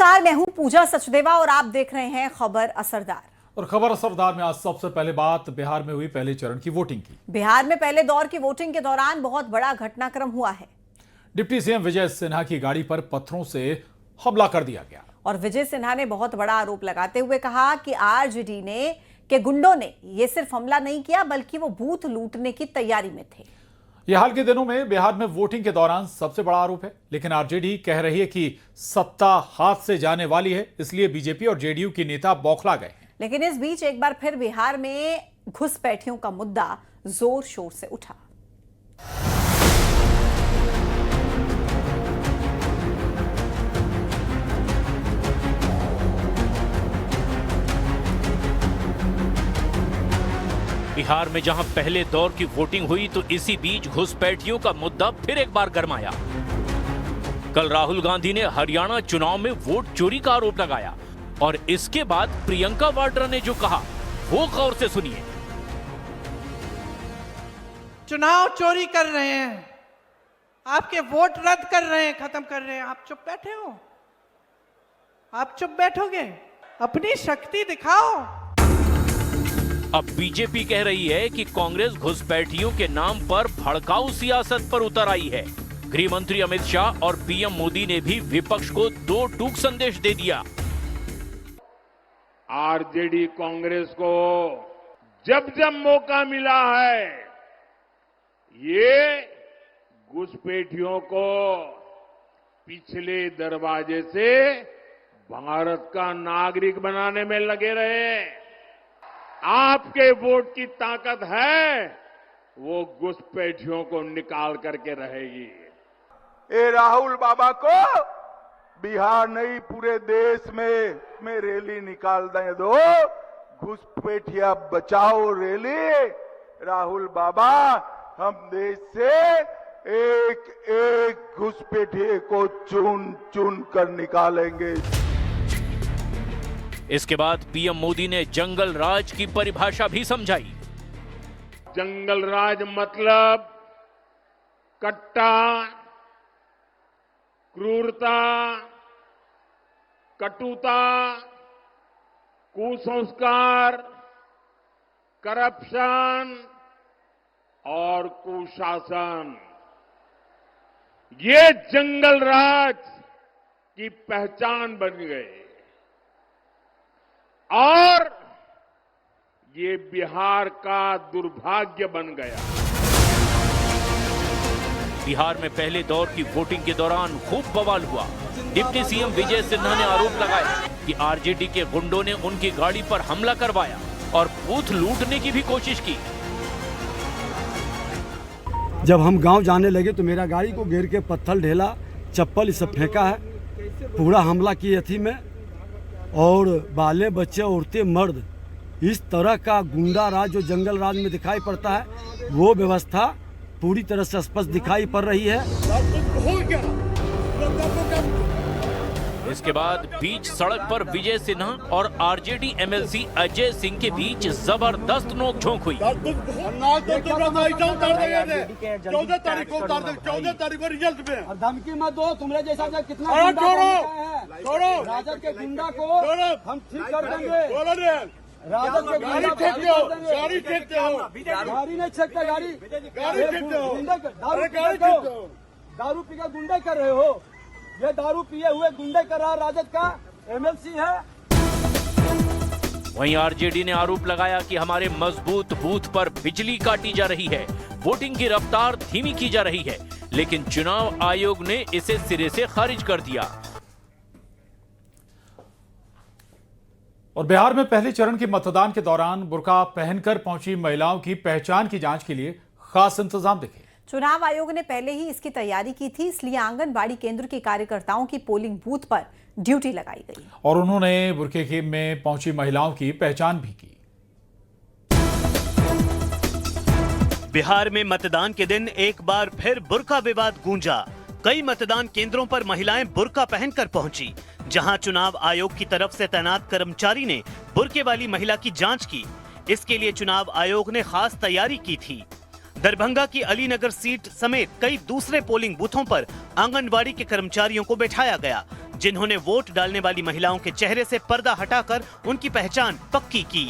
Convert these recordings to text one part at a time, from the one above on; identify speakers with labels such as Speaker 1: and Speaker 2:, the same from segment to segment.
Speaker 1: नमस्कार, मैं हूं पूजा सचदेवा और आप देख रहे हैं खबर असरदार।
Speaker 2: और खबर असरदार में आज सबसे पहले बात बिहार में हुई पहले चरण की वोटिंग की।
Speaker 1: बिहार में पहले दौर की वोटिंग के दौरान बहुत बड़ा घटनाक्रम हुआ है।
Speaker 2: डिप्टी सीएम विजय सिन्हा की गाड़ी पर पत्थरों से हमला कर दिया गया
Speaker 1: और विजय सिन्हा ने बहुत बड़ा आरोप लगाते हुए कहा कि आरजेडी के गुंडों ने ये सिर्फ हमला नहीं किया बल्कि वो बूथ लूटने की तैयारी में थे।
Speaker 2: यह हाल के दिनों में बिहार में वोटिंग के दौरान सबसे बड़ा आरोप है, लेकिन आरजेडी कह रही है कि सत्ता हाथ से जाने वाली है, इसलिए बीजेपी और जेडीयू के नेता बौखला गए हैं।
Speaker 1: लेकिन इस बीच एक बार फिर बिहार में घुसपैठियों का मुद्दा जोर शोर से उठा।
Speaker 3: बिहार में जहां पहले दौर की वोटिंग हुई तो इसी बीच घुसपैठियों का मुद्दा फिर एक बार गरमाया। कल राहुल गांधी ने हरियाणा चुनाव में वोट चोरी का आरोप लगाया और इसके बाद प्रियंका वाड्रा ने जो कहा वो गौर से सुनिए।
Speaker 4: चुनाव चोरी कर रहे हैं, आपके वोट रद्द कर रहे हैं, खत्म कर रहे हैं, आप चुप बैठे हो? आप चुप बैठोगे? अपनी शक्ति दिखाओ।
Speaker 3: अब बीजेपी कह रही है कि कांग्रेस घुसपैठियों के नाम पर भड़काऊ सियासत पर उतर आई है। गृह मंत्री अमित शाह और पीएम मोदी ने भी विपक्ष को दो टूक संदेश दे दिया।
Speaker 5: आरजेडी कांग्रेस को जब जब मौका मिला है ये घुसपैठियों को पिछले दरवाजे से भारत का नागरिक बनाने में लगे रहे। आपके वोट की ताकत है, वो घुसपैठियों को निकाल करके रहेगी।
Speaker 6: ए राहुल बाबा को बिहार नहीं पूरे देश में रैली निकाल दें दो, घुसपैठिया बचाओ रैली। राहुल बाबा, हम देश से एक एक घुसपैठिए को चुन चुन कर निकालेंगे।
Speaker 3: इसके बाद पीएम मोदी ने जंगल राज की परिभाषा भी समझाई।
Speaker 5: जंगल राज मतलब कट्टा, क्रूरता, कटुता, कुसंस्कार, करप्शन और कुशासन, ये जंगल राज की पहचान बन गए और ये बिहार का दुर्भाग्य बन गया।
Speaker 3: बिहार में पहले दौर की वोटिंग के दौरान खूब बवाल हुआ। डिप्टी सीएम विजय सिन्हा ने आरोप लगाया कि आरजेडी के गुंडों ने उनकी गाड़ी पर हमला करवाया और बूथ लूटने की भी कोशिश की।
Speaker 7: जब हम गांव जाने लगे तो मेरा गाड़ी को घेर के पत्थर ढेला, चप्पल ये सब फेंका है, पूरा हमला किए थी में, और बाले बच्चे औरतें मर्द, इस तरह का गुंडा राज जो जंगल राज में दिखाई पड़ता है वो व्यवस्था पूरी तरह से स्पष्ट दिखाई पड़ रही है।
Speaker 3: इसके बाद बीच सड़क पर विजय सिन्हा और आरजेडी एमएलसी अजय सिंह के बीच जबरदस्त नोकझोंक हुई।
Speaker 6: 14 तारीख को रिजल्ट में
Speaker 7: धमकी मत दो, तुम्हारे जैसा कितना राजद के गुंडा को हम ठीक कर देंगे। राजद के गाड़ी नहीं छेकते, दारू पी के गुंडे कर रहे हो। ये दारू पिए हुए गुंडे कर रहा राजद का एमएलसी है।
Speaker 3: वहीं आरजेडी ने आरोप लगाया कि हमारे मजबूत बूथ पर बिजली काटी जा रही है, वोटिंग की रफ्तार धीमी की जा रही है, लेकिन चुनाव आयोग ने इसे सिरे से खारिज कर दिया।
Speaker 2: और बिहार में पहले चरण के मतदान के दौरान बुर्का पहनकर पहुंची महिलाओं की पहचान की जांच के लिए खास इंतजाम देखे।
Speaker 1: चुनाव आयोग ने पहले ही इसकी तैयारी की थी, इसलिए आंगनबाड़ी केंद्र के कार्यकर्ताओं की पोलिंग बूथ पर ड्यूटी लगाई गई
Speaker 2: और उन्होंने बुर्के में पहुंची महिलाओं की पहचान भी की।
Speaker 8: बिहार में मतदान के दिन एक बार फिर बुर्का विवाद गूंजा। कई मतदान केंद्रों पर महिलाएं बुर्का पहनकर पहुंची, जहां चुनाव आयोग की तरफ से तैनात कर्मचारी ने बुर्के वाली महिला की जांच की। इसके लिए चुनाव आयोग ने खास तैयारी की थी। दरभंगा की अलीनगर सीट समेत कई दूसरे पोलिंग बूथों पर आंगनबाड़ी के कर्मचारियों को बैठाया गया, जिन्होंने वोट डालने वाली महिलाओं के चेहरे से पर्दा हटाकर उनकी पहचान पक्की की।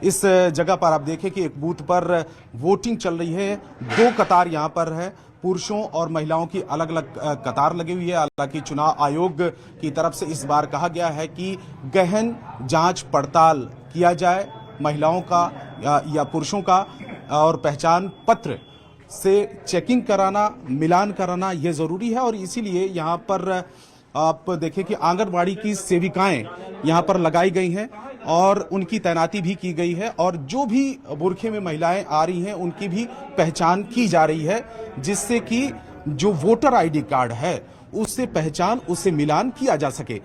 Speaker 9: इस जगह पर आप देखें कि एक बूथ पर वोटिंग चल रही है। 2 कतार यहाँ पर है, पुरुषों और महिलाओं की अलग अलग कतार लगी हुई है। हालांकि चुनाव आयोग की तरफ से इस बार कहा गया है कि गहन जांच पड़ताल किया जाए महिलाओं का या पुरुषों का, और पहचान पत्र से चेकिंग कराना, मिलान कराना ये जरूरी है। और इसीलिए यहाँ पर आप देखें कि आंगनबाड़ी की सेविकाएं यहाँ पर लगाई गई हैं और उनकी तैनाती भी की गई है, और जो भी बुरखे में महिलाएं आ रही हैं उनकी भी पहचान की जा रही है, जिससे कि जो वोटर आईडी कार्ड है उससे पहचान, उससे मिलान किया जा सके।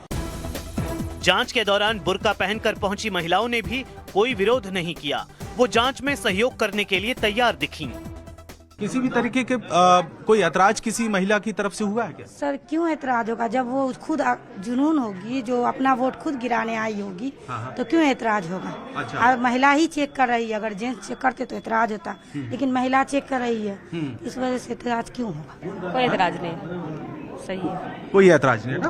Speaker 8: जांच के दौरान बुर्का पहनकर पहुंची महिलाओं ने भी कोई विरोध नहीं किया। वो जांच में सहयोग करने के लिए तैयार दिखीं।
Speaker 9: किसी भी तरीके के कोई ऐतराज किसी महिला की तरफ से हुआ है क्या?
Speaker 10: सर क्यों ऐतराज होगा? जब वो खुद जुनून होगी, जो अपना वोट खुद गिराने आई होगी, तो क्यों ऐतराज होगा? अच्छा। महिला ही चेक कर रही है, अगर जेंट्स चेक करते तो ऐतराज होता, लेकिन महिला चेक कर रही है, इस वजह से ऐतराज क्यों होगा?
Speaker 11: कोई ऐतराज नहीं, सही है।
Speaker 9: कोई ऐतराज नहीं ना?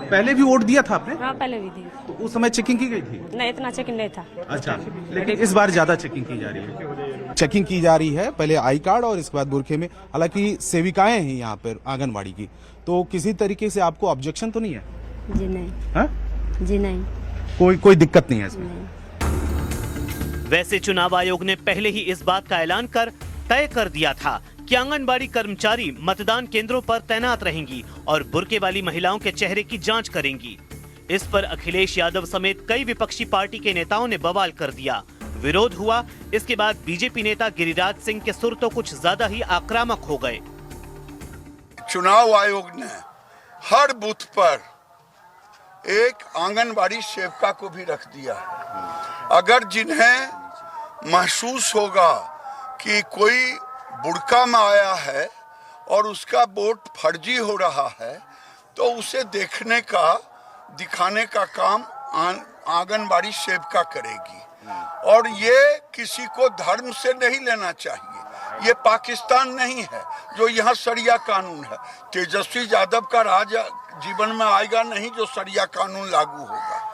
Speaker 9: पहले भी वोट दिया था आपने?
Speaker 11: हाँ, पहले भी दी।
Speaker 9: तो उस समय चेकिंग की गई थी?
Speaker 11: नहीं, इतना चेकिंग नहीं था।
Speaker 9: अच्छा, लेकिन इस बार ज्यादा चेकिंग की जा रही है। चेकिंग की जा रही है, पहले आई कार्ड और इसके बाद बुरखे में। हालांकि सेविकाएं हैं यहाँ पर आंगनबाड़ी की, तो किसी तरीके से आपको ऑब्जेक्शन तो नहीं है?
Speaker 11: जी नहीं।
Speaker 9: हा?
Speaker 11: जी नहीं,
Speaker 9: कोई दिक्कत नहीं है इसमें?
Speaker 11: नहीं।
Speaker 8: वैसे चुनाव आयोग ने पहले ही इस बात का ऐलान कर तय कर दिया था कि आंगनबाड़ी कर्मचारी मतदान केंद्रों पर तैनात रहेंगी और बुर्के वाली महिलाओं के चेहरे की जांच करेंगी। इस पर अखिलेश यादव समेत कई विपक्षी पार्टी के नेताओं ने बवाल कर दिया। विरोध हुआ। इसके बाद बीजेपी नेता गिरिराज सिंह के सुर तो कुछ ज्यादा ही आक्रामक हो गए।
Speaker 6: चुनाव आयोग ने हर बूथ पर एक आंगनबाड़ी सेविका को भी रख दिया। अगर जिन्हें महसूस होगा कि कोई बुर्का में आया है और उसका वोट फर्जी हो रहा है, तो उसे देखने का, दिखाने का काम आंगनबाड़ी सेविका करेगी। और ये किसी को धर्म से नहीं लेना चाहिए। ये पाकिस्तान नहीं है जो यहाँ शरिया कानून है। तेजस्वी यादव का राज जीवन में आएगा नहीं जो शरिया कानून लागू होगा।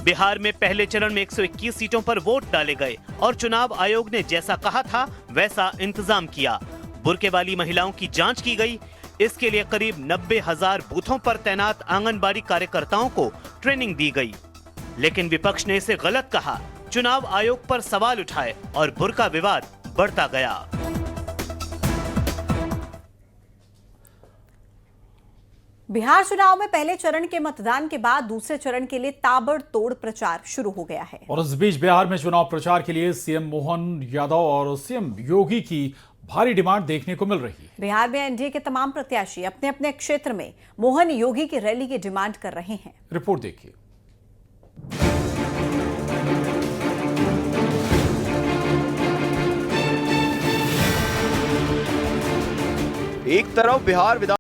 Speaker 8: बिहार में पहले चरण में 121 सीटों पर वोट डाले गए और चुनाव आयोग ने जैसा कहा था वैसा इंतजाम किया। बुर्के वाली महिलाओं की जांच की गई। इसके लिए करीब 90,000 बूथों पर तैनात आंगनबाड़ी कार्यकर्ताओं को ट्रेनिंग दी गई। लेकिन विपक्ष ने इसे गलत कहा, चुनाव आयोग पर सवाल उठाए और बुर्का विवाद बढ़ता गया।
Speaker 1: बिहार चुनाव में पहले चरण के मतदान के बाद दूसरे चरण के लिए ताबड़तोड़ प्रचार शुरू हो गया है।
Speaker 2: और इस बीच बिहार में चुनाव प्रचार के लिए सीएम मोहन यादव और सीएम योगी की भारी डिमांड देखने को मिल रही है।
Speaker 1: बिहार में एनडीए के तमाम प्रत्याशी अपने अपने क्षेत्र में मोहन योगी की रैली की डिमांड कर रहे हैं।
Speaker 2: रिपोर्ट देखिए।
Speaker 12: एक तरफ बिहार विधान